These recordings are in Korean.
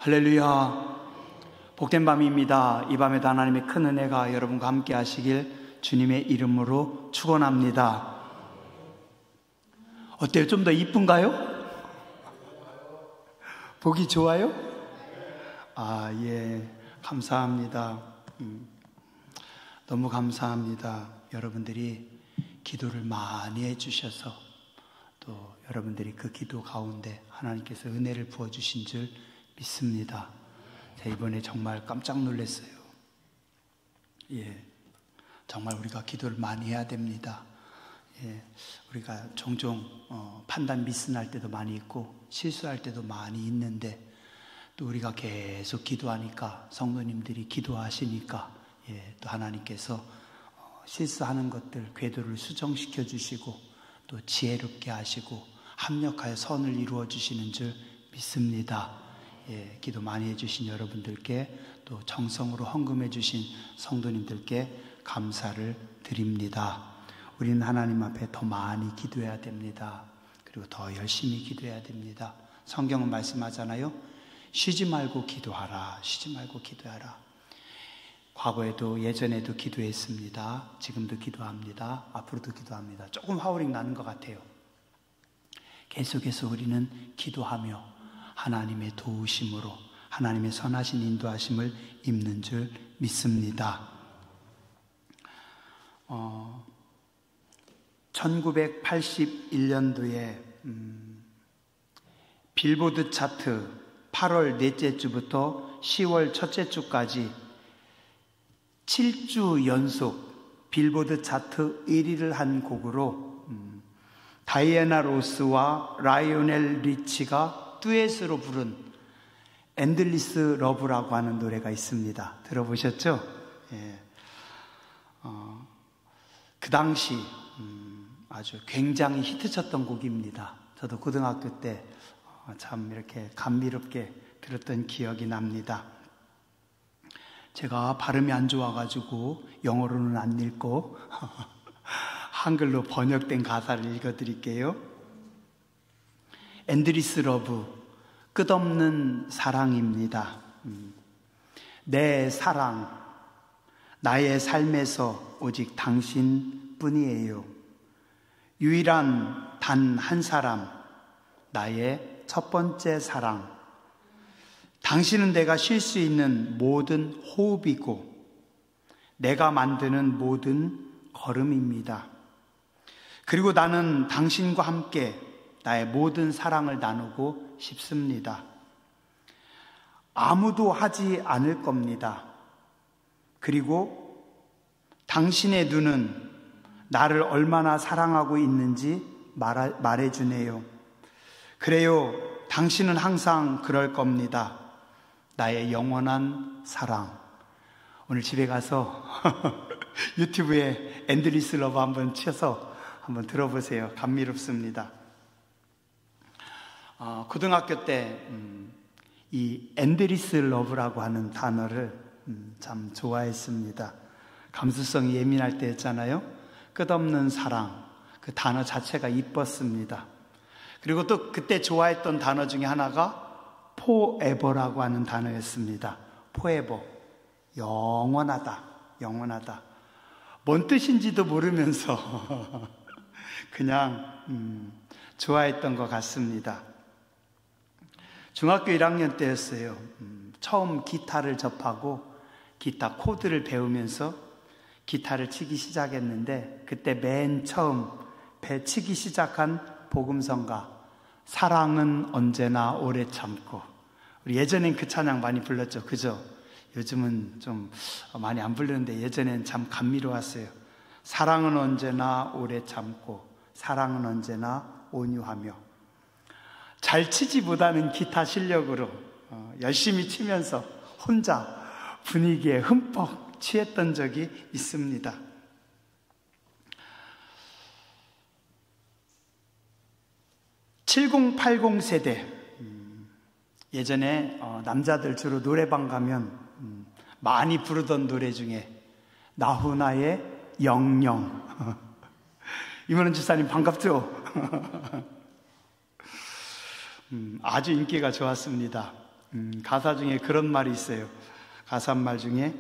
할렐루야. 복된 밤입니다. 이 밤에도 하나님의 큰 은혜가 여러분과 함께 하시길 주님의 이름으로 축원합니다. 어때요? 좀 더 이쁜가요? 보기 좋아요? 예. 감사합니다. 너무 감사합니다. 여러분들이 기도를 많이 해주셔서 또 여러분들이 그 기도 가운데 하나님께서 은혜를 부어주신 줄 믿습니다. 제가 이번에 정말 깜짝 놀랐어요. 정말 우리가 기도를 많이 해야 됩니다. 우리가 종종 판단 미스날 때도 많이 있고 실수할 때도 많이 있는데 또 우리가 계속 기도하니까 성도님들이 기도하시니까 또 하나님께서 실수하는 것들 궤도를 수정시켜 주시고 또 지혜롭게 하시고 합력하여 선을 이루어 주시는 줄 믿습니다. 기도 많이 해주신 여러분들께 또 정성으로 헌금해 주신 성도님들께 감사를 드립니다. 우리는 하나님 앞에 더 많이 기도해야 됩니다. 그리고 더 열심히 기도해야 됩니다. 성경은 말씀하잖아요. 쉬지 말고 기도하라. 쉬지 말고 기도하라. 과거에도 예전에도 기도했습니다. 지금도 기도합니다. 앞으로도 기도합니다. 조금 하울링 나는 것 같아요. 계속해서 우리는 기도하며 하나님의 도우심으로 하나님의 선하신 인도하심을 입는 줄 믿습니다. 1981년도에 빌보드 차트 8월 넷째 주부터 10월 첫째 주까지 7주 연속 빌보드 차트 1위를 한 곡으로 다이애나 로스와 라이오넬 리치가 듀엣으로 부른 엔들리스 러브라고 하는 노래가 있습니다. 들어보셨죠? 그 당시 아주 굉장히 히트쳤던 곡입니다. 저도 고등학교 때 참 이렇게 감미롭게 들었던 기억이 납니다. 제가 발음이 안 좋아가지고 영어로는 안 읽고 한글로 번역된 가사를 읽어드릴게요. 엔드리스 러브, 끝없는 사랑입니다. 내 사랑, 나의 삶에서 오직 당신뿐이에요. 유일한 단 한 사람, 나의 첫 번째 사랑. 당신은 내가 쉴 수 있는 모든 호흡이고 내가 만드는 모든 걸음입니다. 그리고 나는 당신과 함께 나의 모든 사랑을 나누고 싶습니다. 아무도 하지 않을 겁니다. 그리고 당신의 눈은 나를 얼마나 사랑하고 있는지 말해주네요. 그래요, 당신은 항상 그럴 겁니다. 나의 영원한 사랑. 오늘 집에 가서 유튜브에 엔드리스 러브 한번 쳐서 한번 들어보세요. 감미롭습니다. 고등학교 때 이 엔드리스 러브라고 하는 단어를 참 좋아했습니다. 감수성이 예민할 때 했잖아요. 끝없는 사랑, 그 단어 자체가 이뻤습니다. 그리고 또 그때 좋아했던 단어 중에 하나가 forever라고 하는 단어였습니다. forever, 영원하다, 영원하다. 뭔 뜻인지도 모르면서 그냥 좋아했던 것 같습니다. 중학교 1학년 때였어요. 처음 기타를 접하고 기타 코드를 배우면서 기타를 치기 시작했는데 그때 맨 처음 치기 시작한 복음성가 사랑은 언제나 오래 참고. 우리 예전엔 그 찬양 많이 불렀죠. 그죠? 요즘은 좀 많이 안 부르는데 예전엔 참 감미로웠어요. 사랑은 언제나 오래 참고 사랑은 언제나 온유하며. 잘 치지 못하는 기타 실력으로 열심히 치면서 혼자 분위기에 흠뻑 취했던 적이 있습니다. (7080) 세대, 예전에 남자들 주로 노래방 가면 많이 부르던 노래 중에 나훈아의 영영. 이문은 집사님 반갑죠? 아주 인기가 좋았습니다. 가사 중에 그런 말이 있어요. 가사말 중에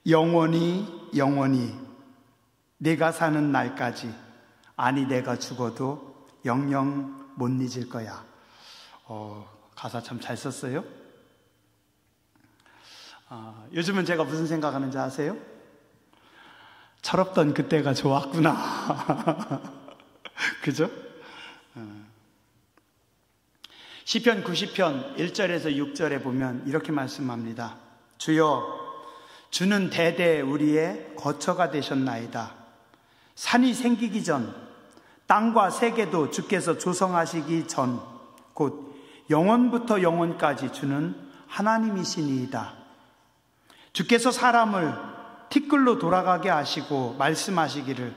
영원히 영원히 내가 사는 날까지, 아니 내가 죽어도 영영 못 잊을 거야. 가사 참 잘 썼어요. 요즘은 제가 무슨 생각하는지 아세요? 철없던 그때가 좋았구나. 그죠? 시편 90편 1절에서 6절에 보면 이렇게 말씀합니다. 주여, 주는 대대 우리의 거처가 되셨나이다. 산이 생기기 전, 땅과 세계도 주께서 조성하시기 전, 곧 영원부터 영원까지 주는 하나님이시니이다. 주께서 사람을 티끌로 돌아가게 하시고 말씀하시기를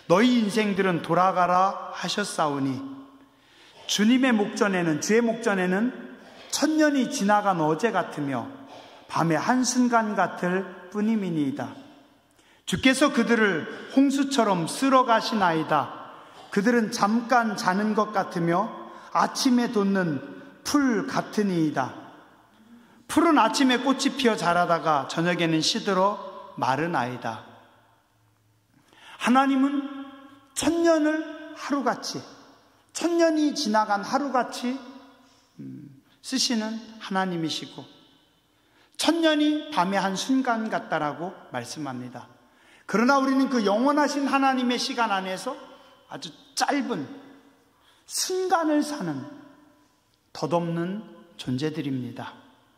너희 인생들은 돌아가라 하셨사오니, 주님의 목전에는, 주의 목전에는 천년이 지나간 어제 같으며 밤의 한순간 같을 뿐임이니이다. 주께서 그들을 홍수처럼 쓸어 가시나이다. 그들은 잠깐 자는 것 같으며 아침에 돋는 풀 같으니이다. 풀은 아침에 꽃이 피어 자라다가 저녁에는 시들어 마르나이다. 하나님은 천년을 하루같이, 천년이 지나간 하루같이 쓰시는 하나님이시고, 천년이 밤의 한 순간 같다라고 말씀합니다. 그러나 우리는 그 영원하신 하나님의 시간 안에서 아주 짧은 순간을 사는 덧없는 존재들입니다.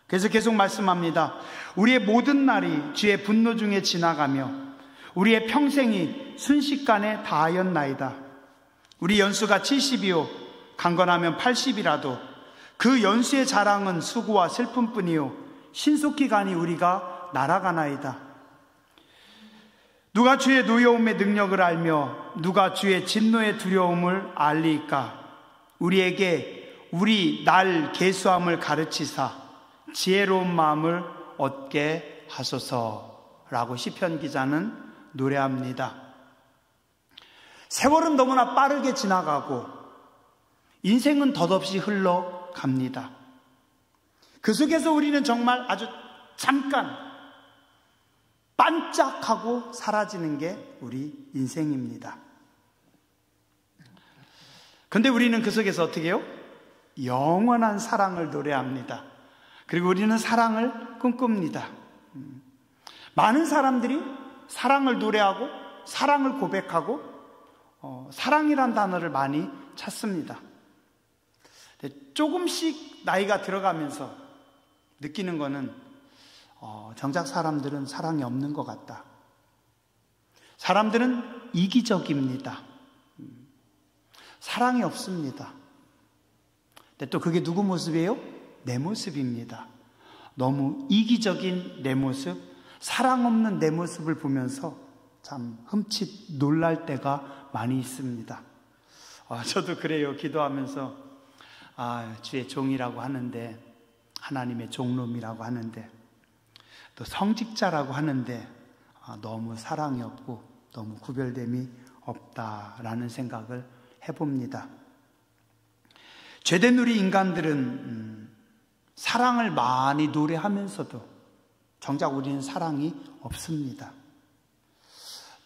그래서 계속 말씀합니다. 우리의 모든 날이 주의 분노 중에 지나가며 우리의 평생이 순식간에 다하였나이다. 우리 연수가 70이요 강건하면 80이라도 그 연수의 자랑은 수고와 슬픔뿐이요 신속히 가니 우리가 날아가나이다. 누가 주의 노여움의 능력을 알며 누가 주의 진노의 두려움을 알리까? 우리에게 우리 날 계수함을 가르치사 지혜로운 마음을 얻게 하소서라고 시편 기자는 노래합니다. 세월은 너무나 빠르게 지나가고 인생은 덧없이 흘러갑니다. 그 속에서 우리는 정말 아주 잠깐 반짝하고 사라지는 게 우리 인생입니다. 그런데 우리는 그 속에서 어떻게 해요? 영원한 사랑을 노래합니다. 그리고 우리는 사랑을 꿈꿉니다. 많은 사람들이 사랑을 노래하고 사랑을 고백하고 사랑이란 단어를 많이 찾습니다. 조금씩 나이가 들어가면서 느끼는 거는 정작 사람들은 사랑이 없는 것 같다. 사람들은 이기적입니다. 사랑이 없습니다. 근데 또 그게 누구 모습이에요? 내 모습입니다. 너무 이기적인 내 모습, 사랑 없는 내 모습을 보면서 참 흠칫 놀랄 때가 많이 있습니다. 저도 그래요. 기도하면서 주의 종이라고 하는데, 하나님의 종놈이라고 하는데, 또 성직자라고 하는데 너무 사랑이 없고 너무 구별됨이 없다라는 생각을 해봅니다. 죄된 우리 인간들은 사랑을 많이 노래하면서도 정작 우리는 사랑이 없습니다.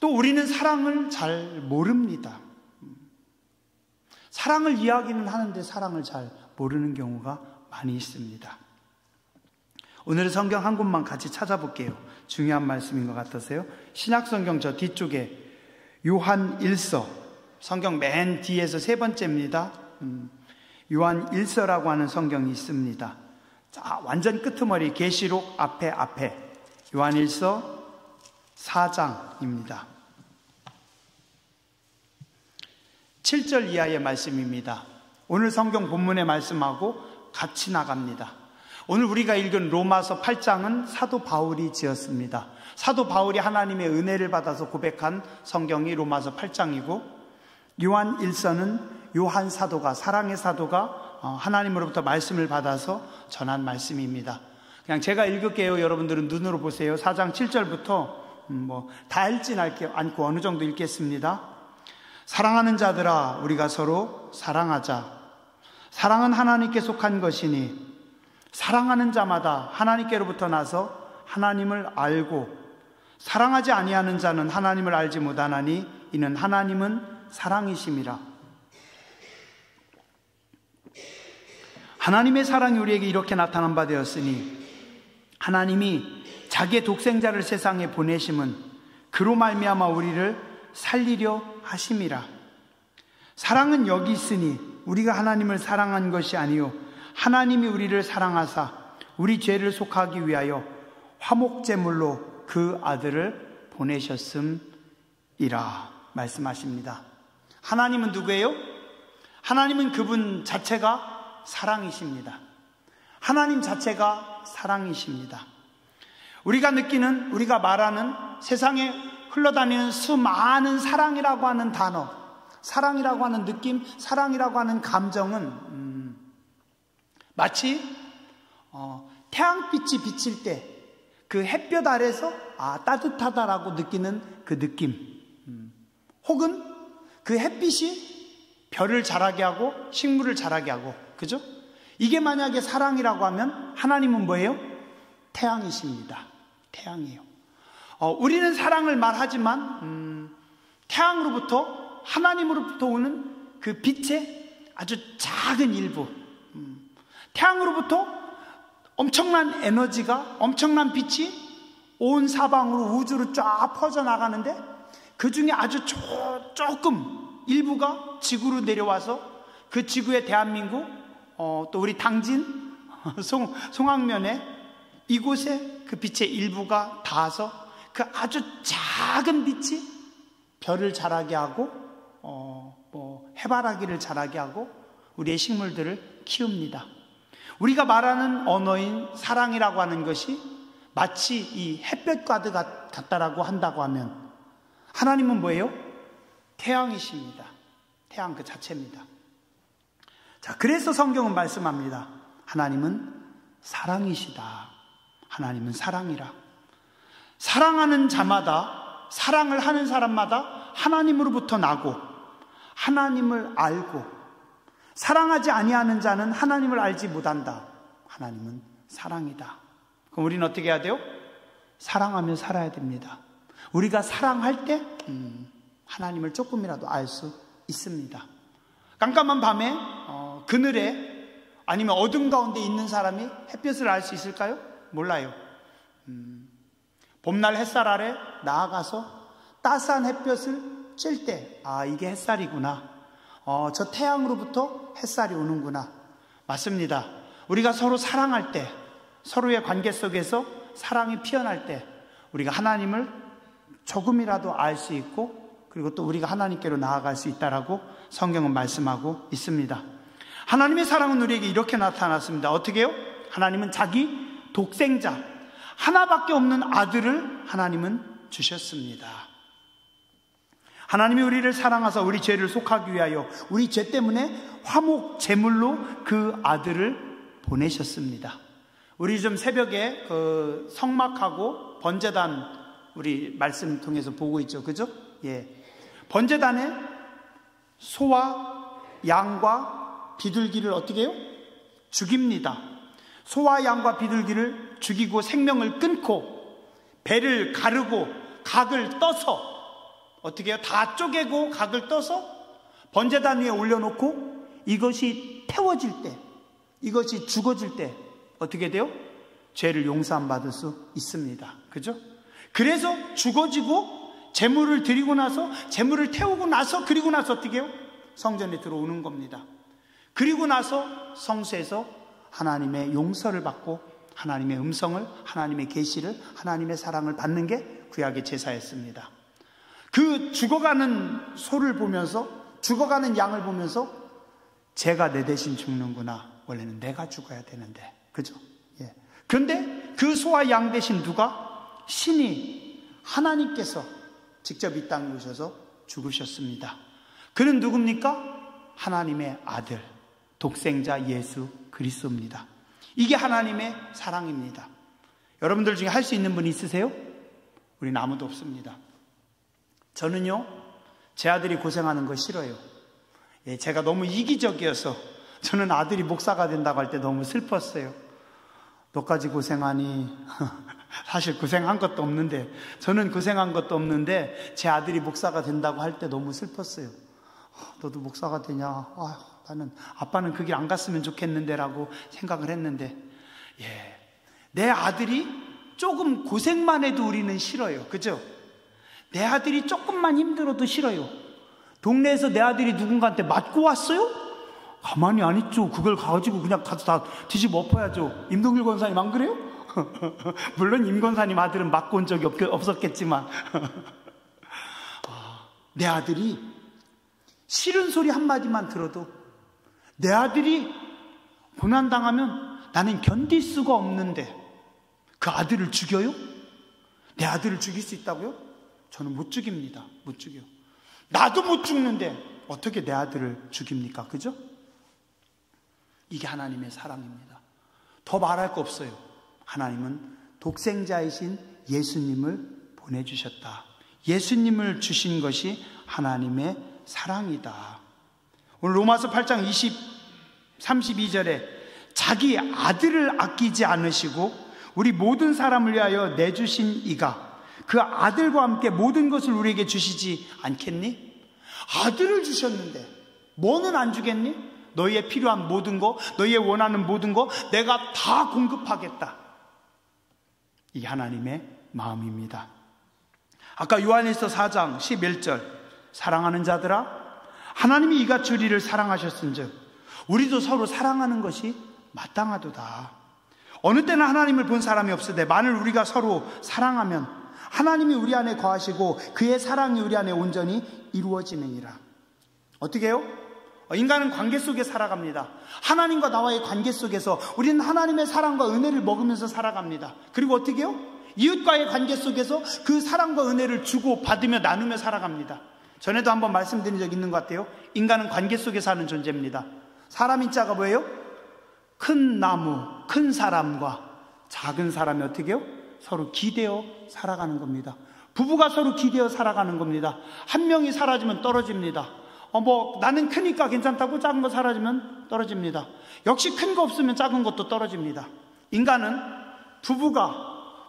또 우리는 사랑을 잘 모릅니다. 사랑을 이야기는 하는데 사랑을 잘 모르는 경우가 많이 있습니다. 오늘의 성경 한 곳만 같이 찾아볼게요. 중요한 말씀인 것 같아서요. 신약성경 저 뒤쪽에 요한 1서, 성경 맨 뒤에서 세 번째입니다. 요한 1서라고 하는 성경이 있습니다. 자, 완전 끄트머리 계시록 앞에 요한 1서 4장입니다. 7절 이하의 말씀입니다. 오늘 성경 본문의 말씀하고 같이 나갑니다. 오늘 우리가 읽은 로마서 8장은 사도 바울이 지었습니다. 사도 바울이 하나님의 은혜를 받아서 고백한 성경이 로마서 8장이고, 요한 1서는 요한 사도가, 사랑의 사도가 하나님으로부터 말씀을 받아서 전한 말씀입니다. 그냥 제가 읽을게요. 여러분들은 눈으로 보세요. 4장 7절부터 다 읽진 않고 어느 정도 읽겠습니다. 사랑하는 자들아, 우리가 서로 사랑하자. 사랑은 하나님께 속한 것이니 사랑하는 자마다 하나님께로부터 나서 하나님을 알고 사랑하지 아니하는 자는 하나님을 알지 못하나니 이는 하나님은 사랑이심이라. 하나님의 사랑이 우리에게 이렇게 나타난 바 되었으니 하나님이 자기의 독생자를 세상에 보내심은 그로 말미암아 우리를 살리려 하심이라. 사랑은 여기 있으니 우리가 하나님을 사랑한 것이 아니요 하나님이 우리를 사랑하사 우리 죄를 속하기 위하여 화목제물로 그 아들을 보내셨음이라 말씀하십니다. 하나님은 누구예요? 하나님은 그분 자체가 사랑이십니다. 하나님 자체가 사랑이십니다. 우리가 느끼는, 우리가 말하는 세상에 흘러다니는 수많은 사랑이라고 하는 단어, 사랑이라고 하는 느낌, 사랑이라고 하는 감정은 마치 태양빛이 비칠 때 그 햇볕 아래서 따뜻하다라고 느끼는 그 느낌, 혹은 그 햇빛이 별을 자라게 하고 식물을 자라게 하고, 그죠? 이게 만약에 사랑이라고 하면 하나님은 뭐예요? 태양이십니다. 태양이에요. 우리는 사랑을 말하지만 태양으로부터, 하나님으로부터 오는 그 빛의 아주 작은 일부, 태양으로부터 엄청난 에너지가, 엄청난 빛이 온 사방으로 우주로 쫙 퍼져나가는데 그 중에 아주 조금 일부가 지구로 내려와서 그 지구의 대한민국, 또 우리 당진, 송악면에 이곳에 그 빛의 일부가 닿아서 그 아주 작은 빛이 별을 자라게 하고 해바라기를 자라게 하고 우리의 식물들을 키웁니다. 우리가 말하는 언어인 사랑이라고 하는 것이 마치 이 햇볕과 같다라고 한다고 하면 하나님은 뭐예요? 태양이십니다. 태양 그 자체입니다. 자, 그래서 성경은 말씀합니다. 하나님은 사랑이시다. 하나님은 사랑이라. 사랑하는 자마다, 사랑을 하는 사람마다 하나님으로부터 나고 하나님을 알고, 사랑하지 아니하는 자는 하나님을 알지 못한다. 하나님은 사랑이다. 그럼 우리는 어떻게 해야 돼요? 사랑하며 살아야 됩니다. 우리가 사랑할 때 하나님을 조금이라도 알 수 있습니다. 깜깜한 밤에 그늘에 아니면 어둠 가운데 있는 사람이 햇볕을 알 수 있을까요? 몰라요. 봄날 햇살 아래 나아가서 따스한 햇볕을 쬐 때 이게 햇살이구나. 저 태양으로부터 햇살이 오는구나. 맞습니다. 우리가 서로 사랑할 때, 서로의 관계 속에서 사랑이 피어날 때 우리가 하나님을 조금이라도 알 수 있고, 그리고 또 우리가 하나님께로 나아갈 수 있다라고 성경은 말씀하고 있습니다. 하나님의 사랑은 우리에게 이렇게 나타났습니다. 어떻게 해요? 하나님은 자기 독생자, 하나밖에 없는 아들을 하나님은 주셨습니다. 하나님이 우리를 사랑하사 우리 죄를 속하기 위하여 우리 죄 때문에 화목 제물로 그 아들을 보내셨습니다. 우리 좀 새벽에 그 성막하고 번제단 우리 말씀 통해서 보고 있죠. 그죠? 예. 번제단에 소와 양과 비둘기를 어떻게 해요? 죽입니다. 소와 양과 비둘기를 죽이고 생명을 끊고 배를 가르고 각을 떠서 어떻게 해요? 다 쪼개고 각을 떠서 번제단 위에 올려놓고 이것이 태워질 때, 이것이 죽어질 때 어떻게 돼요? 죄를 용서함 받을 수 있습니다. 그죠? 그래서 죽어지고 제물을 드리고 나서, 제물을 태우고 나서, 그리고 나서 어떻게 해요? 성전에 들어오는 겁니다. 그리고 나서 성소에서 하나님의 용서를 받고 하나님의 음성을, 하나님의 계시를, 하나님의 사랑을 받는 게 구약의 제사였습니다. 그 죽어가는 소를 보면서, 죽어가는 양을 보면서 쟤가 내 대신 죽는구나. 원래는 내가 죽어야 되는데, 그죠? 예. 그런데 그 소와 양 대신 누가? 신이, 하나님께서 직접 이 땅에 오셔서 죽으셨습니다. 그는 누굽니까? 하나님의 아들, 독생자 예수 그리스도입니다. 이게 하나님의 사랑입니다. 여러분들 중에 할 수 있는 분 있으세요? 우리는 아무도 없습니다. 저는요, 제 아들이 고생하는 거 싫어요. 예, 제가 너무 이기적이어서 저는 아들이 목사가 된다고 할 때 너무 슬펐어요. 너까지 고생하니 사실 고생한 것도 없는데, 저는 고생한 것도 없는데 제 아들이 목사가 된다고 할 때 너무 슬펐어요. 너도 목사가 되냐? 나는 아빠는 그 길 안 갔으면 좋겠는데 라고 생각을 했는데, 내 아들이 조금 고생만 해도 우리는 싫어요. 그죠? 내 아들이 조금만 힘들어도 싫어요. 동네에서 내 아들이 누군가한테 맞고 왔어요? 가만히 안 있죠. 그걸 가지고 그냥 가서 다 뒤집어 엎어야죠. 임동길 권사님 안 그래요? 물론 임 권사님 아들은 맞고 온 적이 없었겠지만 내 아들이 싫은 소리 한마디만 들어도, 내 아들이 고난당하면 나는 견딜 수가 없는데 그 아들을 죽여요? 내 아들을 죽일 수 있다고요? 저는 못 죽입니다. 못 죽여. 나도 못 죽는데 어떻게 내 아들을 죽입니까? 그죠? 이게 하나님의 사랑입니다. 더 말할 거 없어요. 하나님은 독생자이신 예수님을 보내주셨다. 예수님을 주신 것이 하나님의 사랑이다. 오늘 로마서 8장 32절에 자기 아들을 아끼지 않으시고 우리 모든 사람을 위하여 내주신 이가 그 아들과 함께 모든 것을 우리에게 주시지 않겠니? 아들을 주셨는데 뭐는 안 주겠니? 너희의 필요한 모든 거, 너희의 원하는 모든 거 내가 다 공급하겠다. 이게 하나님의 마음입니다. 아까 요한일서 4장 11절, 사랑하는 자들아 하나님이 이같이 우리를 사랑하셨은즉 우리도 서로 사랑하는 것이 마땅하도다. 어느 때는 하나님을 본 사람이 없으되 만일 우리가 서로 사랑하면 하나님이 우리 안에 거하시고 그의 사랑이 우리 안에 온전히 이루어지느니라. 어떻게 해요? 인간은 관계 속에 살아갑니다. 하나님과 나와의 관계 속에서 우리는 하나님의 사랑과 은혜를 먹으면서 살아갑니다. 그리고 어떻게 해요? 이웃과의 관계 속에서 그 사랑과 은혜를 주고 받으며 나누며 살아갑니다. 전에도 한번 말씀드린 적 있는 것 같아요. 인간은 관계 속에 사는 존재입니다. 사람 인자가 뭐예요? 큰 나무, 큰 사람과 작은 사람이 어떻게 해요? 서로 기대어 살아가는 겁니다. 부부가 서로 기대어 살아가는 겁니다. 한 명이 사라지면 떨어집니다. 나는 크니까 괜찮다고 작은 거 사라지면 떨어집니다. 역시 큰 거 없으면 작은 것도 떨어집니다. 인간은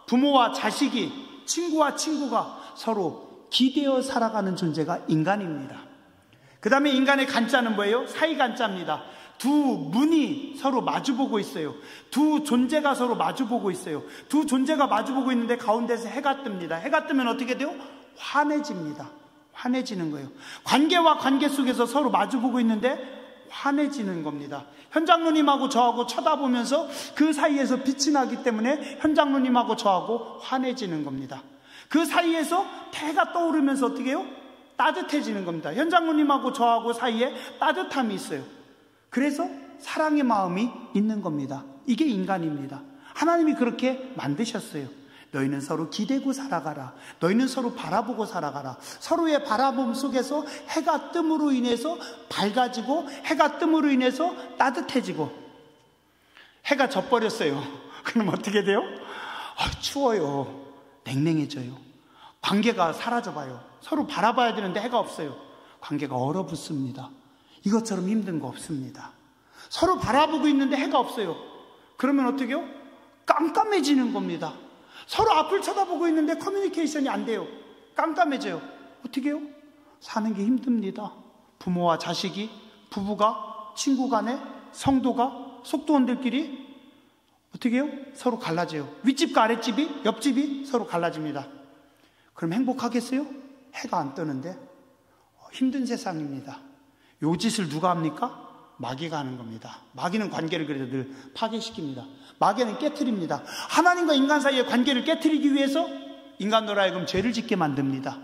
부모와 자식이, 친구와 친구가 서로 기대어 살아가는 존재가 인간입니다. 그 다음에 인간의 간자는 뭐예요? 사이 간자입니다. 두 문이 서로 마주보고 있어요. 두 존재가 서로 마주보고 있어요. 두 존재가 마주보고 있는데 가운데서 해가 뜹니다. 해가 뜨면 어떻게 돼요? 환해집니다. 환해지는 거예요. 관계와 관계 속에서 서로 마주보고 있는데 환해지는 겁니다. 현장로님하고 저하고 쳐다보면서 그 사이에서 빛이 나기 때문에 현장로님하고 저하고 환해지는 겁니다. 그 사이에서 태가 떠오르면서 어떻게 해요? 따뜻해지는 겁니다. 현장로님하고 저하고 사이에 따뜻함이 있어요. 그래서 사랑의 마음이 있는 겁니다. 이게 인간입니다. 하나님이 그렇게 만드셨어요. 너희는 서로 기대고 살아가라. 너희는 서로 바라보고 살아가라. 서로의 바라봄 속에서 해가 뜸으로 인해서 밝아지고 해가 뜸으로 인해서 따뜻해지고. 해가 져버렸어요. 그럼 어떻게 돼요? 추워요. 냉랭해져요. 관계가 사라져봐요. 서로 바라봐야 되는데 해가 없어요. 관계가 얼어붙습니다. 이것처럼 힘든 거 없습니다. 서로 바라보고 있는데 해가 없어요. 그러면 어떻게 해요? 깜깜해지는 겁니다. 서로 앞을 쳐다보고 있는데 커뮤니케이션이 안 돼요. 깜깜해져요. 어떻게 해요? 사는 게 힘듭니다. 부모와 자식이, 부부가, 친구 간에, 성도가, 속도원들끼리 어떻게 해요? 서로 갈라져요. 윗집과 아랫집이, 옆집이 서로 갈라집니다. 그럼 행복하겠어요? 해가 안 뜨는데 힘든 세상입니다. 요 짓을 누가 합니까? 마귀가 하는 겁니다. 마귀는 관계를 그래도 늘 파괴시킵니다. 마귀는 깨트립니다. 하나님과 인간 사이의 관계를 깨트리기 위해서 인간으로 하여금 죄를 짓게 만듭니다.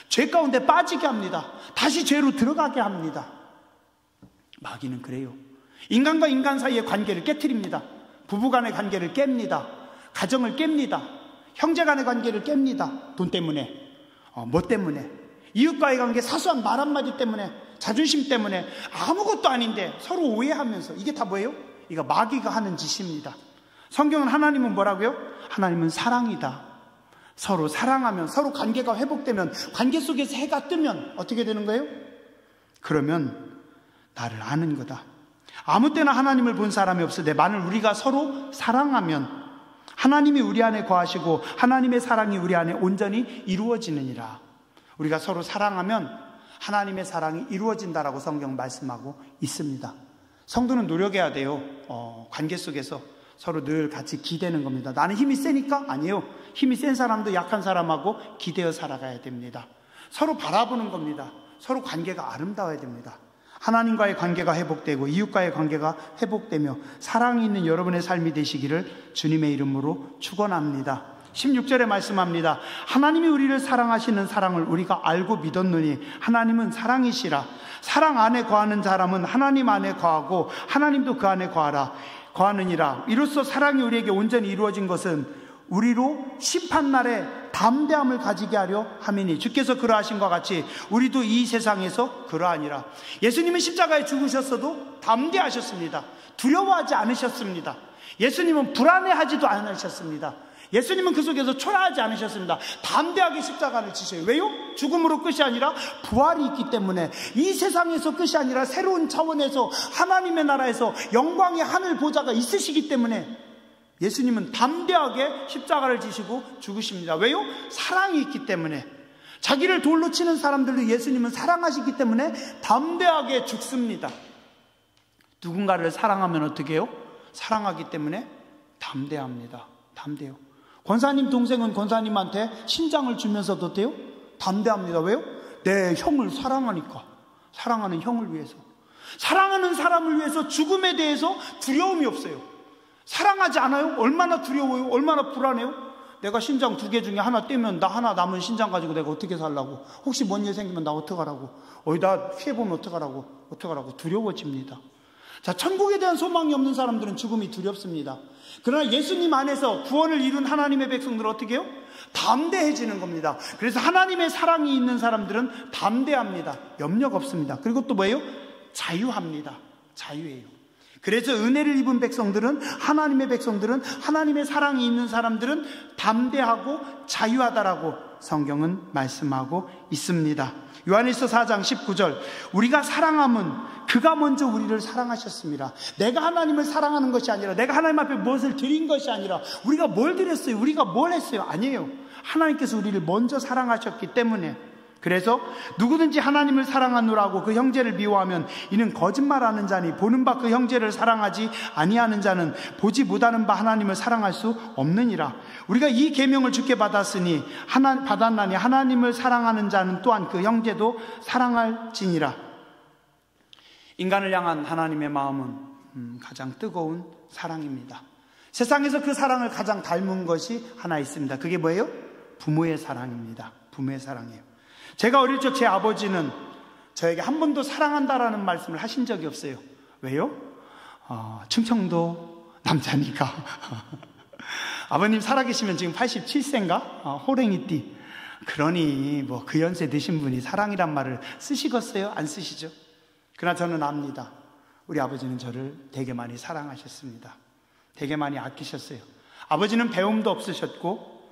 죄 가운데 빠지게 합니다. 다시 죄로 들어가게 합니다. 마귀는 그래요. 인간과 인간 사이의 관계를 깨트립니다. 부부 간의 관계를 깹니다. 가정을 깹니다. 형제 간의 관계를 깹니다. 돈 때문에, 뭐 때문에, 이웃과의 관계 사소한 말 한마디 때문에, 자존심 때문에, 아무것도 아닌데 서로 오해하면서. 이게 다 뭐예요? 이거 마귀가 하는 짓입니다. 성경은 하나님은 뭐라고요? 하나님은 사랑이다. 서로 사랑하면, 서로 관계가 회복되면, 관계 속에서 해가 뜨면 어떻게 되는 거예요? 그러면 나를 아는 거다. 아무 때나 하나님을 본 사람이 없으되 만일 우리가 서로 사랑하면 하나님이 우리 안에 거하시고 하나님의 사랑이 우리 안에 온전히 이루어지느니라. 우리가 서로 사랑하면 하나님의 사랑이 이루어진다라고 성경 말씀하고 있습니다. 성도는 노력해야 돼요. 관계 속에서 서로 늘 같이 기대는 겁니다. 나는 힘이 세니까? 아니에요. 힘이 센 사람도 약한 사람하고 기대어 살아가야 됩니다. 서로 바라보는 겁니다. 서로 관계가 아름다워야 됩니다. 하나님과의 관계가 회복되고 이웃과의 관계가 회복되며 사랑이 있는 여러분의 삶이 되시기를 주님의 이름으로 축원합니다. 16절에 말씀합니다. 하나님이 우리를 사랑하시는 사랑을 우리가 알고 믿었느니 하나님은 사랑이시라. 사랑 안에 거하는 사람은 하나님 안에 거하고 하나님도 그 안에 거하느니라. 이로써 사랑이 우리에게 온전히 이루어진 것은 우리로 심판날에 담대함을 가지게 하려 함이니 주께서 그러하신 것 같이 우리도 이 세상에서 그러하니라. 예수님은 십자가에 죽으셨어도 담대하셨습니다. 두려워하지 않으셨습니다. 예수님은 불안해하지도 않으셨습니다. 예수님은 그 속에서 초라하지 않으셨습니다. 담대하게 십자가를 지셔요. 왜요? 죽음으로 끝이 아니라 부활이 있기 때문에, 이 세상에서 끝이 아니라 새로운 차원에서 하나님의 나라에서 영광의 하늘 보좌가 있으시기 때문에 예수님은 담대하게 십자가를 지시고 죽으십니다. 왜요? 사랑이 있기 때문에. 자기를 돌로 치는 사람들도 예수님은 사랑하시기 때문에 담대하게 죽습니다. 누군가를 사랑하면 어떻게 해요? 사랑하기 때문에 담대합니다. 담대요. 권사님 동생은 권사님한테 신장을 주면서도 어때요? 담대합니다. 왜요? 내 형을 사랑하니까. 사랑하는 형을 위해서. 사랑하는 사람을 위해서 죽음에 대해서 두려움이 없어요. 사랑하지 않아요? 얼마나 두려워요? 얼마나 불안해요? 내가 신장 2개 중에 하나 떼면 나 하나 남은 신장 가지고 내가 어떻게 살라고? 혹시 뭔 일 생기면 나 어떡하라고? 나 피해보면 어떡하라고? 두려워집니다. 자, 천국에 대한 소망이 없는 사람들은 죽음이 두렵습니다. 그러나 예수님 안에서 구원을 이룬 하나님의 백성들은 어떻게 해요? 담대해지는 겁니다. 그래서 하나님의 사랑이 있는 사람들은 담대합니다. 염려가 없습니다. 그리고 또 뭐예요? 자유합니다. 자유예요. 그래서 은혜를 입은 백성들은, 하나님의 백성들은, 하나님의 사랑이 있는 사람들은 담대하고 자유하다라고 성경은 말씀하고 있습니다. 요한일서 4장 19절, 우리가 사랑함은 그가 먼저 우리를 사랑하셨습니다. 내가 하나님을 사랑하는 것이 아니라, 내가 하나님 앞에 무엇을 드린 것이 아니라, 우리가 뭘 드렸어요? 우리가 뭘 했어요? 아니에요. 하나님께서 우리를 먼저 사랑하셨기 때문에. 그래서 누구든지 하나님을 사랑하노라고 그 형제를 미워하면 이는 거짓말하는 자니, 보는 바 그 형제를 사랑하지 아니하는 자는 보지 못하는 바 하나님을 사랑할 수 없느니라. 우리가 이 계명을 주께 받았으니 받았나니 하나님을 사랑하는 자는 또한 그 형제도 사랑할지니라. 인간을 향한 하나님의 마음은 가장 뜨거운 사랑입니다. 세상에서 그 사랑을 가장 닮은 것이 하나 있습니다. 그게 뭐예요? 부모의 사랑입니다. 부모의 사랑이에요. 제가 어릴 적 제 아버지는 저에게 한 번도 사랑한다라는 말씀을 하신 적이 없어요. 왜요? 충청도 남자니까. 아버님 살아계시면 지금 87세인가? 호랭이띠. 그러니 뭐 그 연세 드신 분이 사랑이란 말을 쓰시겠어요? 안 쓰시죠? 그러나 저는 압니다. 우리 아버지는 저를 되게 많이 사랑하셨습니다. 되게 많이 아끼셨어요. 아버지는 배움도 없으셨고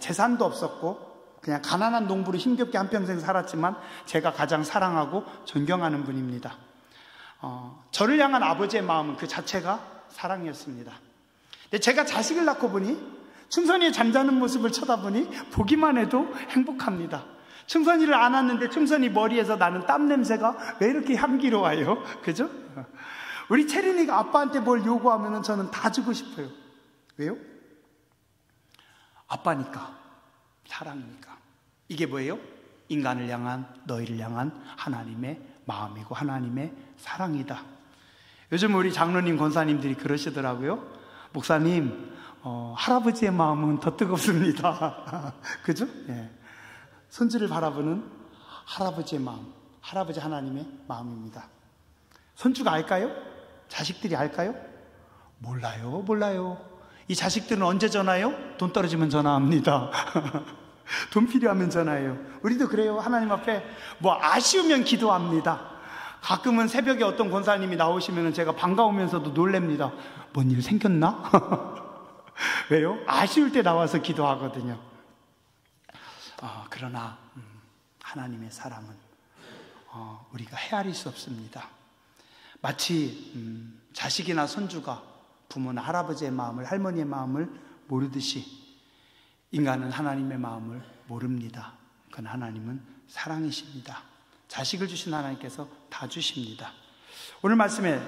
재산도 없었고 그냥 가난한 농부로 힘겹게 한평생 살았지만 제가 가장 사랑하고 존경하는 분입니다. 저를 향한 아버지의 마음은 그 자체가 사랑이었습니다. 근데 제가 자식을 낳고 보니 충선이의 잠자는 모습을 쳐다보니 보기만 해도 행복합니다. 충선이를 안았는데 충선이 머리에서 나는 땀 냄새가 왜 이렇게 향기로워요? 그죠? 우리 채린이가 아빠한테 뭘 요구하면 저는 다 주고 싶어요. 왜요? 아빠니까. 사랑이니까. 이게 뭐예요? 인간을 향한, 너희를 향한 하나님의 마음이고 하나님의 사랑이다. 요즘 우리 장로님, 권사님들이 그러시더라고요. 목사님, 할아버지의 마음은 더 뜨겁습니다. 그죠? 예. 손주를 바라보는 할아버지의 마음, 할아버지 하나님의 마음입니다. 손주가 알까요? 자식들이 알까요? 몰라요. 이 자식들은 언제 전화해요? 돈 떨어지면 전화합니다. 돈 필요하면 전화해요. 우리도 그래요. 하나님 앞에 뭐 아쉬우면 기도합니다. 가끔은 새벽에 어떤 권사님이 나오시면 제가 반가우면서도 놀랍니다. 뭔 일 생겼나? 왜요? 아쉬울 때 나와서 기도하거든요. 그러나 하나님의 사랑은 우리가 헤아릴 수 없습니다. 마치 자식이나 손주가 부모나 할아버지의 마음을, 할머니의 마음을 모르듯이 인간은 하나님의 마음을 모릅니다. 그건 하나님은 사랑이십니다. 자식을 주신 하나님께서 다 주십니다. 오늘 말씀에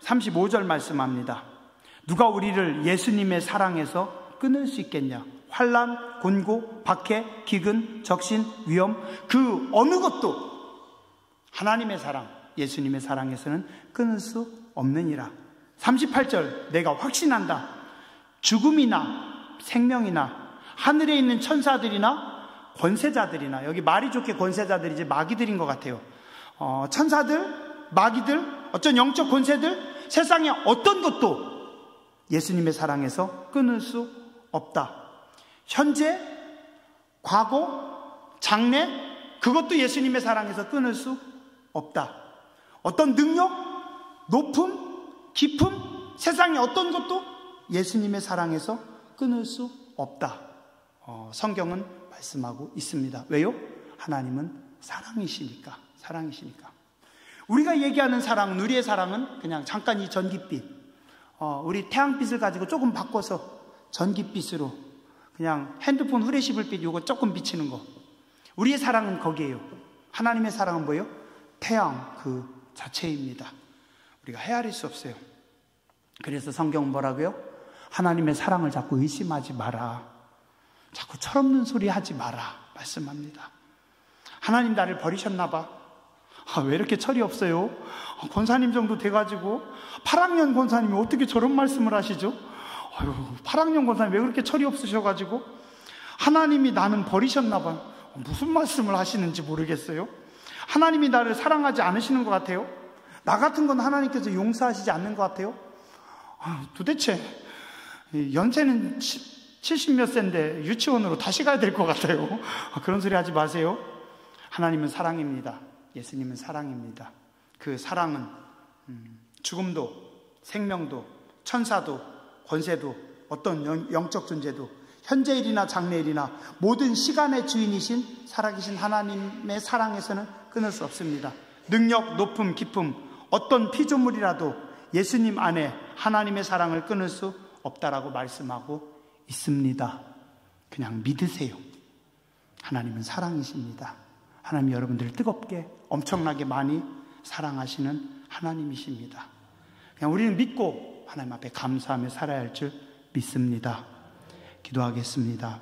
35절 말씀합니다. 누가 우리를 예수님의 사랑에서 끊을 수 있겠냐? 환난, 곤고, 박해, 기근, 적신, 위험, 그 어느 것도 하나님의 사랑, 예수님의 사랑에서는 끊을 수 없느니라. 38절, 내가 확신한다. 죽음이나 생명이나 하늘에 있는 천사들이나 권세자들이나, 여기 말이 좋게 권세자들이지 마귀들인 것 같아요. 천사들, 마귀들, 어떤 영적 권세들, 세상에 어떤 것도 예수님의 사랑에서 끊을 수 없다. 현재, 과거, 장래, 그것도 예수님의 사랑에서 끊을 수 없다. 어떤 능력, 높음, 깊음, 세상의 어떤 것도 예수님의 사랑에서 끊을 수 없다. 성경은 말씀하고 있습니다. 왜요? 하나님은 사랑이시니까. 사랑이시니까. 우리가 얘기하는 사랑, 누리의 사랑은 그냥 잠깐 이 전깃빛, 우리 태양빛을 가지고 조금 바꿔서 전깃빛으로 그냥 핸드폰 후레쉬 불빛 요거 조금 비치는 거. 우리의 사랑은 거기에요. 하나님의 사랑은 뭐예요? 태양 그 자체입니다. 우리가 헤아릴 수 없어요. 그래서 성경은 뭐라고요? 하나님의 사랑을 자꾸 의심하지 마라. 자꾸 철없는 소리 하지 마라 말씀합니다. 하나님 나를 버리셨나 봐. 왜 이렇게 철이 없어요? 권사님 정도 돼가지고 8학년 권사님이 어떻게 저런 말씀을 하시죠? 8학년 권사님 왜 그렇게 철이 없으셔가지고 하나님이 나는 버리셨나 봐. 무슨 말씀을 하시는지 모르겠어요. 하나님이 나를 사랑하지 않으시는 것 같아요. 나 같은 건 하나님께서 용서하시지 않는 것 같아요. 도대체 연세는 70몇 세인데 유치원으로 다시 가야 될 것 같아요. 그런 소리 하지 마세요. 하나님은 사랑입니다. 예수님은 사랑입니다. 그 사랑은 죽음도 생명도 천사도 권세도 어떤 영적 존재도 현재 일이나 장래 일이나 모든 시간의 주인이신 살아계신 하나님의 사랑에서는 끊을 수 없습니다. 능력, 높음, 깊음 어떤 피조물이라도 예수님 안에 하나님의 사랑을 끊을 수 없다라고 말씀하고 있습니다. 그냥 믿으세요. 하나님은 사랑이십니다. 하나님 여러분들을 뜨겁게 엄청나게 많이 사랑하시는 하나님이십니다. 그냥 우리는 믿고 하나님 앞에 감사하며 살아야 할 줄 믿습니다. 기도하겠습니다.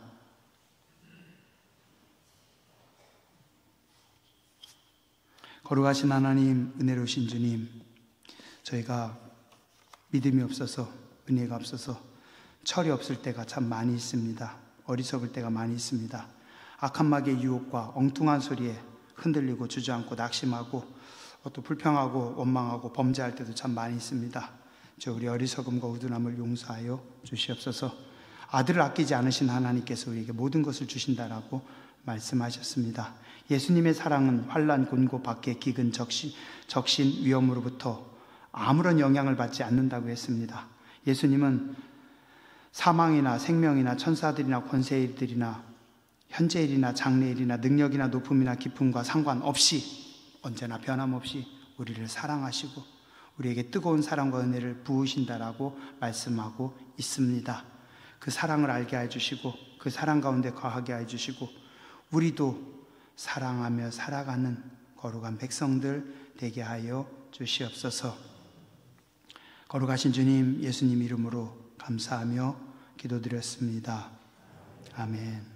거룩하신 하나님, 은혜로우신 주님, 저희가 믿음이 없어서 은혜가 없어서 철이 없을 때가 참 많이 있습니다. 어리석을 때가 많이 있습니다. 악한 마귀의 유혹과 엉뚱한 소리에 흔들리고 주저앉고 낙심하고 또 불평하고 원망하고 범죄할 때도 참 많이 있습니다. 저 우리 어리석음과 우둔함을 용서하여 주시옵소서. 아들을 아끼지 않으신 하나님께서 우리에게 모든 것을 주신다라고 말씀하셨습니다. 예수님의 사랑은 환난, 곤고, 박해, 기근, 적신, 위험으로부터 아무런 영향을 받지 않는다고 했습니다. 예수님은 사망이나 생명이나 천사들이나 권세일들이나 현재일이나 장래일이나 능력이나 높음이나 깊음과 상관없이 언제나 변함없이 우리를 사랑하시고 우리에게 뜨거운 사랑과 은혜를 부으신다라고 말씀하고 있습니다. 그 사랑을 알게 해주시고 그 사랑 가운데 거하게 해주시고 우리도 사랑하며 살아가는 거룩한 백성들 되게 하여 주시옵소서. 거룩하신 주님, 예수님 이름으로 감사하며 기도드렸습니다. 아멘.